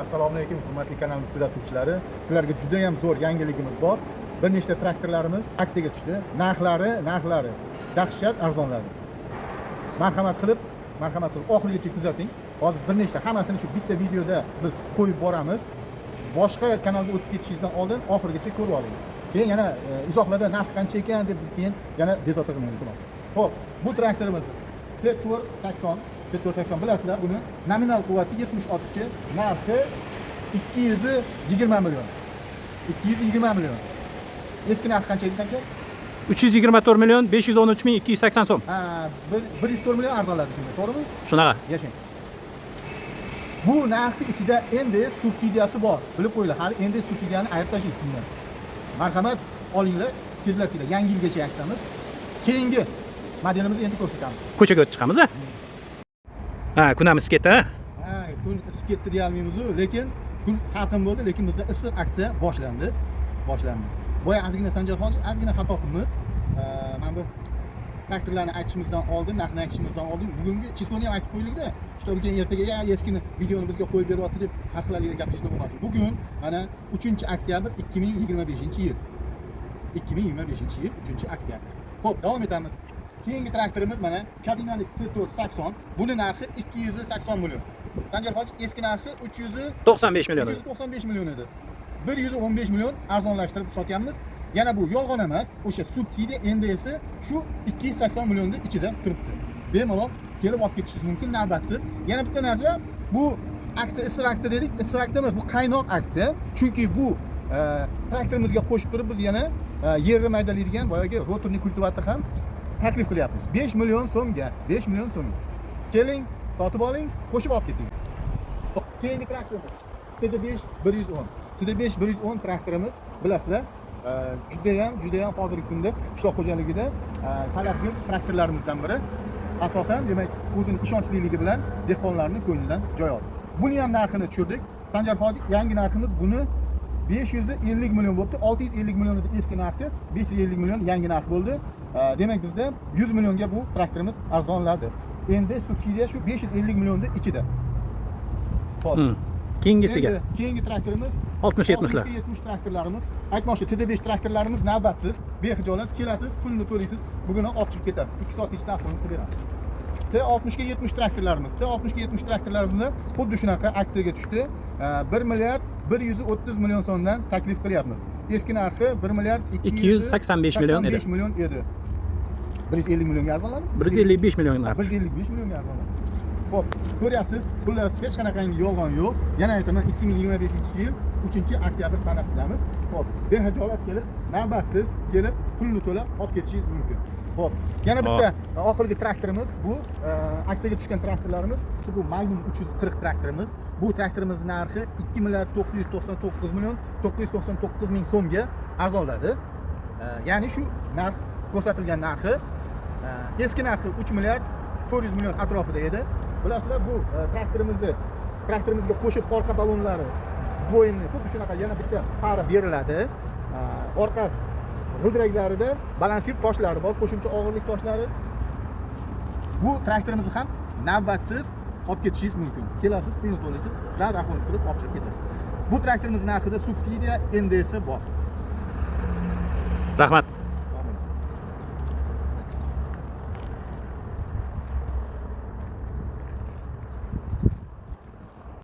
Assalomu alaykum hurmatli kanalimiz kuzatuvchilari. Sizlarga juda ham zo'r yangiligimiz bor. Bir nechta traktorlarimiz aksiyaga tushdi. Narxlari dahshat arzonladi. Marhamat qilib oxirigacha kuzating. Hozir bir nechta hammasini shu bitta videoda biz qo'yib boramiz. Boshqa kanalga o'tib ketishingizdan oldin oxirigacha ko'rib oling. Keyin yana izohlarda narx qancha ekan deb biz keyin yana bezovta qilmaymiz, iltimos. Xo'p, bu traktorimiz T480 bilasizlar, buni nominal quvvati 76 chi, narxi 220 million. 220 million. Eski narxi qancha edi sancha? 324 million 513 ming 280 so'm. 104 million arzonladi shunda, to'g'rimi? Shunaqa. Yashang. Bu narxning ichida endi subsidiyasi bor. Bilib qo'yinglar, hali endi subsidiyani ayirib tashlaysiz bundan. Marhamat olinglar, tezlatinglar. Yangi yilgacha aksiyamiz. Keyingi modelimizni endi ko'rsatamiz. Ko'chaga o'tib chiqamiz a? Kunamiz isib ketdi a? Kun isib ketdi deya olmaymiz, lekin kun salqin bo'ldi, lekin bizda issiq aksiya boshlandi. Boya ozgina Sanjar hoji, ozgina xato qilamiz. Mana bu traktorlarni aytishimizdan oldin, narxni aytishimizdan oldin bugungi chistoni ham aytib qo'yaylik-da. Shtob keyin ertaga eskini videoni bizga qo'yib beryapti deb har xillarga gap so'zlar bo'lmasin. Bugun mana 3-oktyabr 2025-yil. 2025-yil 3-oktyabr. Xo'p, davom etamiz. Keyingi traktorimiz mana kabinali T480. Buni narxi 280 million. Sanjar hoji eski narxi 95 million. 395 million edi. 115 million arzonlashtirib sotyapmiz. Yana bu yolg'on emas, o'sha subsidiya endi esa shu 280 millionning ichida turibdi. Bemalol kelib olib ketishingiz mumkin navbatsiz. Yana bitta narsa, bu aksiya issiq aksiya dedik, issiq aksiya emas, bu qaynoq aksiya. Chunki bu traktorimizga qo'shib turib biz yana yerni maydalaydigan boyagi rotorli kultivator ham taklif qilyapmiz. 5 million so'mga, 5 million so'mga. Keling, sotib oling, qo'shib olib keting. Keyingi traktorimiz TD5 110. TD5 110 traktorimiz bilasizlar, juda ham hozirgi kunda qishloq xo'jaligida talabgir traktorlarimizdan biri. Asosan, demak, o'zining ishonchliligi bilan dehqonlarning ko'nglidan joy oldi. Buni ham narxini tushirdik. Sanjar hoji, yangi narximiz buni 550 million bo'libdi. 650 million edi eski narxi, 550 million yangi narx bo'ldi. Demak, bizda 100 millionga bu traktorimiz arzonladi. Endi subsidiya shu 550 millionning ichida. Xo'p. Keyingisiga. Keyingi traktorimiz 60-70lar. 70 traktorlarimiz. Aytmoqchi, TD5 traktorlarimiz navbatsiz, bexijolat kelasiz, pulni to'laysiz, bugun ham olib chiqib ketasiz. 2 soat ichida ahvolni qilib beramiz. T60-70 traktorlarimiz. T60-70 traktorlarimizni xuddi shunaqa aksiyaga tushdi. 1 milliard 130 million so'mdan taklif qilyapmiz. Eski narxi 1 milliard 285 million edi. 150 millionga arzonladi. 155 million narx. 155 millionga arzonladi. Xo'p, ko'ryapsiz, xullas hech qanaqangi yolg'on yo'q. Yana aytaman, 2025-yil 3-oktyabr sanasidamiz. Xo'p, behijolat kelib, navbatsiz kelib, pulni to'lab olib ketishingiz mumkin. Xo'p, yana bitta oxirgi traktorimiz bu aksiyaga tushgan traktorlarimiz, bu Magnum 340 traktorimiz. Bu traktorimizning narxi 2 milliard 999 million 999 ming so'mga arzonladi. Ya'ni shu narx ko'rsatilgan narxi eski narxi 3 milliard 400 million atrofida edi. Bilasizlar, bu traktorimizga qo'shib orqa balonlari, sboyinni xuddi shunaqa yana bitta para beriladi. Orqa g'ildiraklarida balansir toshlari bor, qo'shimcha og'irlik toshlari. Bu traktorimizni ham navbatsiz olib ketishingiz mumkin. Kelasiz, pulni to'laysiz, sirad ahvol qilib olib chiqib ketasiz. Bu traktorimizning narxida subsidiya endi esa bor. Rahmat.